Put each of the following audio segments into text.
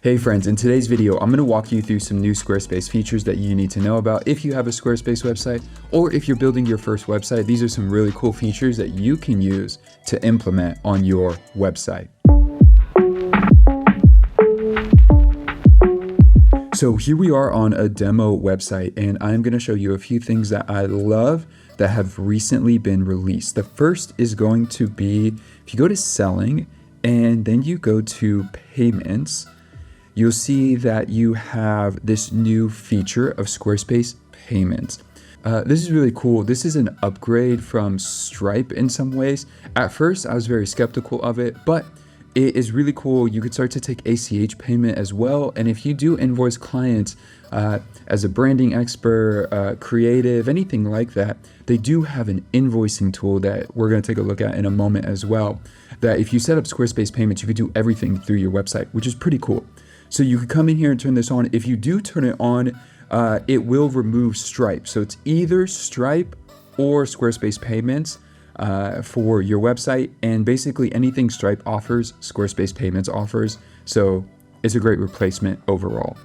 Hey friends, in today's video, I'm going to walk you through some new Squarespace features that you need to know about if you have a Squarespace website or if you're building your first website. These are some really cool features that you can use to implement on your website. So here we are on a demo website, and I'm going to show you a few things that I love that have recently been released. The first is going to be, if you go to selling and then you go to payments, you'll see that you have this new feature of Squarespace payments. This is really cool. This is an upgrade from Stripe in some ways. At first, I was very skeptical of it, but it is really cool. You could start to take ACH payment as well. And if you do invoice clients as a branding expert, creative, anything like that, they do have an invoicing tool that we're going to take a look at in a moment as well. That if you set up Squarespace payments, you could do everything through your website, which is pretty cool. So you could come in here and turn this on. If you do turn it on, it will remove Stripe. So it's either Stripe or Squarespace payments for your website. And basically anything Stripe offers, Squarespace payments offers. So it's a great replacement overall,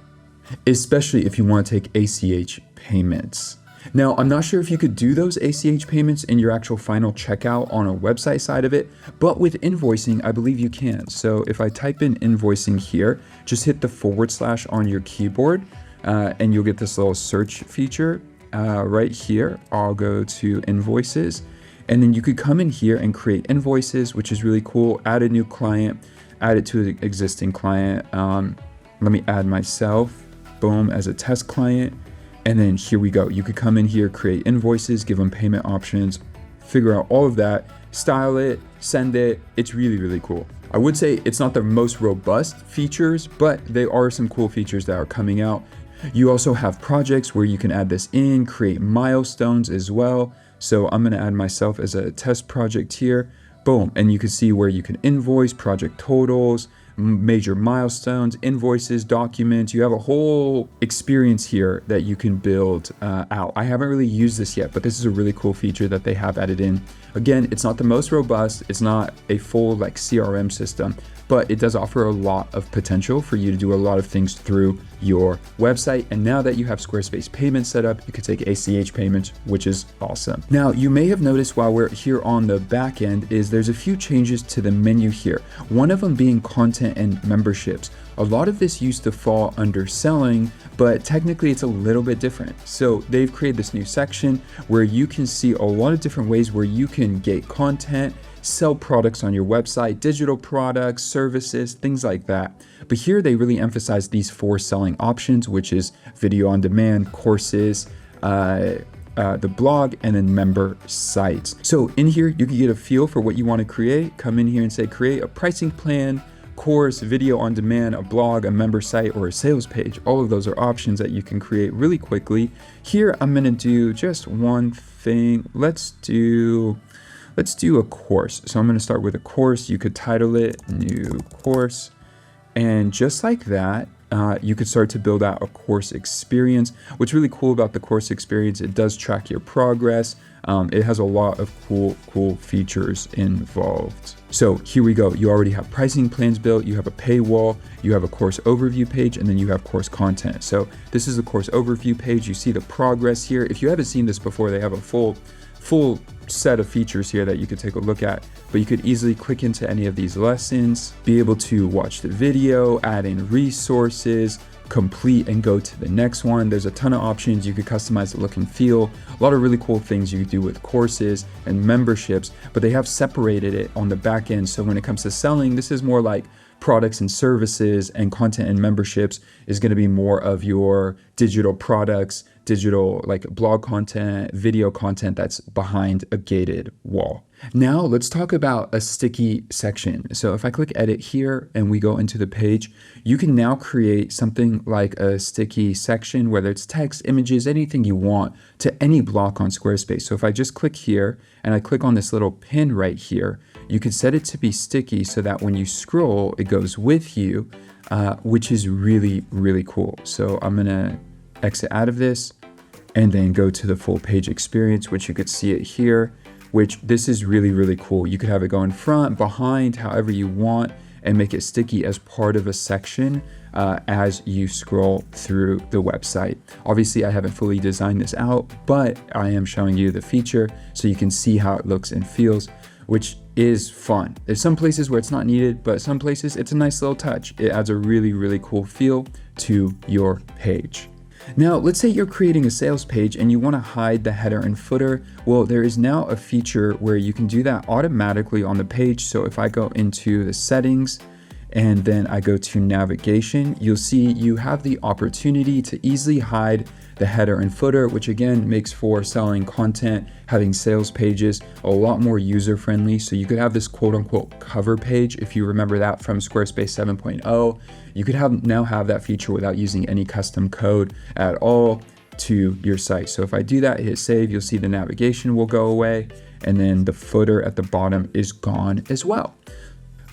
especially if you want to take ACH payments. Now, I'm not sure if you could do those ACH payments in your actual final checkout on a website side of it, but with invoicing, I believe you can. So if I type in invoicing here, just hit the / on your keyboard and you'll get this little search feature right here. I'll go to invoices, and then you could come in here and create invoices, which is really cool. Add a new client, add it to an existing client. Let me add myself, boom, as a test client. And then here we go. You could come in here, create invoices, give them payment options, figure out all of that, style it, send it. It's really, really cool. I would say it's not the most robust features, but there are some cool features that are coming out. You also have projects where you can add this in, create milestones as well. So I'm going to add myself as a test project here. Boom. And you can see where you can invoice, project totals, major milestones, invoices, documents. You have a whole experience here that you can build out. I haven't really used this yet, but this is a really cool feature that they have added in. Again, it's not the most robust. It's not a full like CRM system, but it does offer a lot of potential for you to do a lot of things through your website. And now that you have Squarespace payments set up, you could take ACH payments, which is awesome. Now, you may have noticed while we're here on the back end is there's a few changes to the menu here. One of them being content and memberships. A lot of this used to fall under selling, but technically it's a little bit different. So they've created this new section where you can see a lot of different ways where you can get content, sell products on your website, digital products, services, things like that. But here they really emphasize these 4 selling options, which is video on demand, courses, the blog, and then member sites. So in here, you can get a feel for what you want to create. Come in here and say, create a pricing plan, course, video on demand, a blog, a member site, or a sales page. All of those are options that you can create really quickly. Here, I'm going to do just one thing. Let's do a course. So I'm going to start with a course. You could title it new course. And just like that, you could start to build out a course experience. What's really cool about the course experience, it does track your progress. It has a lot of cool features involved. So here we go. You already have pricing plans built. You have a paywall. You have a course overview page, and then you have course content. So this is the course overview page. You see the progress here. If you haven't seen this before, they have a full set of features here that you could take a look at, but you could easily click into any of these lessons, be able to watch the video, add in resources, complete and go to the next one. There's a ton of options. You could customize the look and feel. A lot of really cool things you could do with courses and memberships, but they have separated it on the back end. So when it comes to selling, this is more like products and services, and content and memberships is going to be more of your digital products, digital like blog content, video content that's behind a gated wall. Now let's talk about a sticky section. So if I click edit here and we go into the page, you can now create something like a sticky section, whether it's text, images, anything you want, to any block on Squarespace. So if I just click here and I click on this little pin right here, you can set it to be sticky so that when you scroll, it goes with you, which is really, really cool. So I'm gonna exit out of this and then go to the full page experience, which you could see it here, which this is really, really cool. You could have it go in front, behind, however you want. and make it sticky as part of a section. as you scroll through the website. Obviously, I haven't fully designed this out, but I am showing you the feature so you can see how it looks and feels, which is fun. There's some places where it's not needed, but some places it's a nice little touch. It adds a really, really cool feel to your page. Now, let's say you're creating a sales page and you want to hide the header and footer. Well, there is now a feature where you can do that automatically on the page. So if I go into the settings and then I go to navigation, you'll see you have the opportunity to easily hide the header and footer, which again makes for selling content, having sales pages a lot more user-friendly. So you could have this quote unquote cover page. If you remember that from Squarespace 7.0, you could now have that feature without using any custom code at all to your site. So if I do that, hit save, you'll see the navigation will go away and then the footer at the bottom is gone as well.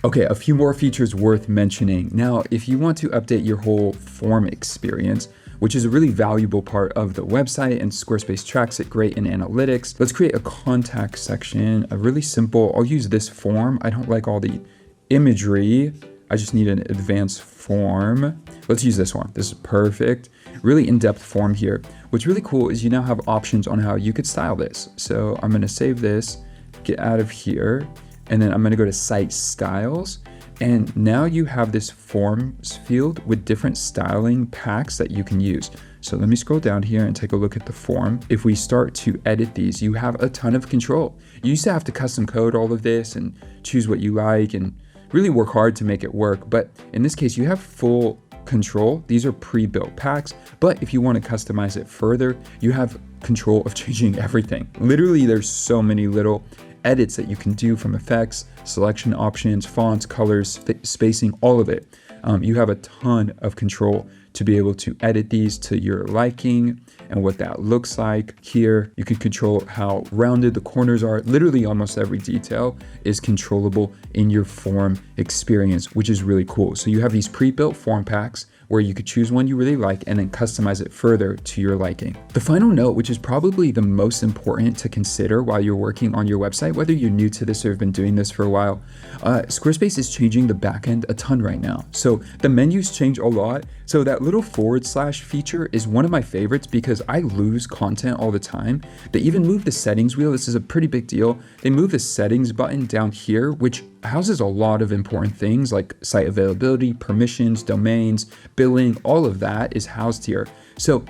Okay, a few more features worth mentioning. Now, if you want to update your whole form experience, which is a really valuable part of the website and Squarespace tracks it great in analytics, let's create a contact section, a really simple, I'll use this form. I don't like all the imagery. I just need an advanced form. Let's use this one. This is perfect. Really in-depth form here. What's really cool is you now have options on how you could style this. So I'm gonna save this, get out of here, and then I'm gonna go to Site Styles. And now you have this forms field with different styling packs that you can use. So let me scroll down here and take a look at the form. If we start to edit these, you have a ton of control. You used to have to custom code all of this and choose what you like and really work hard to make it work. But in this case, you have full control. These are pre-built packs, but if you want to customize it further, you have control of changing everything. Literally, there's so many little edits that you can do from effects, selection options, fonts, colors, spacing, all of it. You have a ton of control to be able to edit these to your liking and what that looks like. Here, you can control how rounded the corners are. Literally almost every detail is controllable in your form experience, which is really cool. So you have these pre-built form packs where you could choose one you really like and then customize it further to your liking. The final note, which is probably the most important to consider while you're working on your website, whether you're new to this or have been doing this for a while, Squarespace is changing the backend a ton right now. So the menus change a lot. So that little / feature is one of my favorites because I lose content all the time. They even moved the settings wheel. This is a pretty big deal. They moved the settings button down here, which houses a lot of important things like site availability, permissions, domains, billing, all of that is housed here. So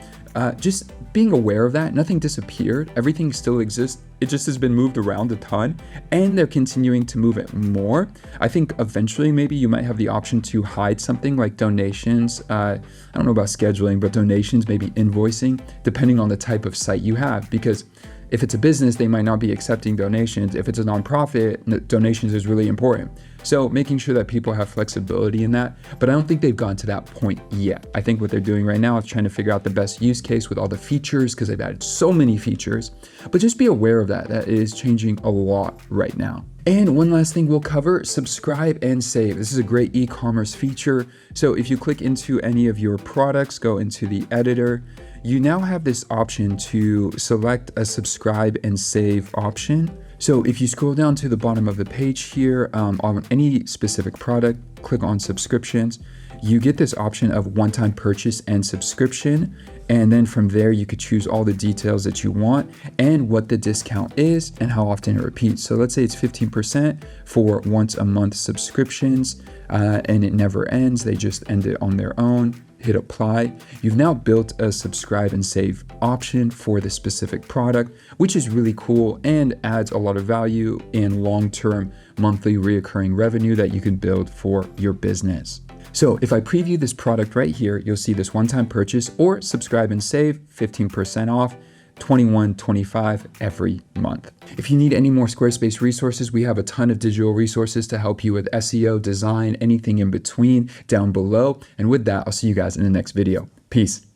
just being aware of that, nothing disappeared, everything still exists. It just has been moved around a ton and they're continuing to move it more. I think eventually maybe you might have the option to hide something like donations. I don't know about scheduling, but donations, maybe invoicing, depending on the type of site you have, because if it's a business, they might not be accepting donations. If it's a nonprofit, donations is really important. So making sure that people have flexibility in that, but I don't think they've gotten to that point yet. I think what they're doing right now is trying to figure out the best use case with all the features because they've added so many features, but just be aware of that. That is changing a lot right now. And one last thing we'll cover, subscribe and save. This is a great e-commerce feature. So if you click into any of your products, go into the editor, you now have this option to select a subscribe and save option. So if you scroll down to the bottom of the page here, on any specific product, click on subscriptions, you get this option of one-time purchase and subscription. And then from there, you could choose all the details that you want and what the discount is and how often it repeats. So let's say it's 15% for once a month subscriptions, and it never ends. They just end it on their own. Hit apply. You've now built a subscribe and save option for the specific product, which is really cool and adds a lot of value in long-term monthly reoccurring revenue that you can build for your business. So if I preview this product right here, you'll see this one-time purchase or subscribe and save, 15% off, $21.25 every month. If you need any more Squarespace resources, we have a ton of digital resources to help you with SEO, design, anything in between down below. And with that, I'll see you guys in the next video. Peace.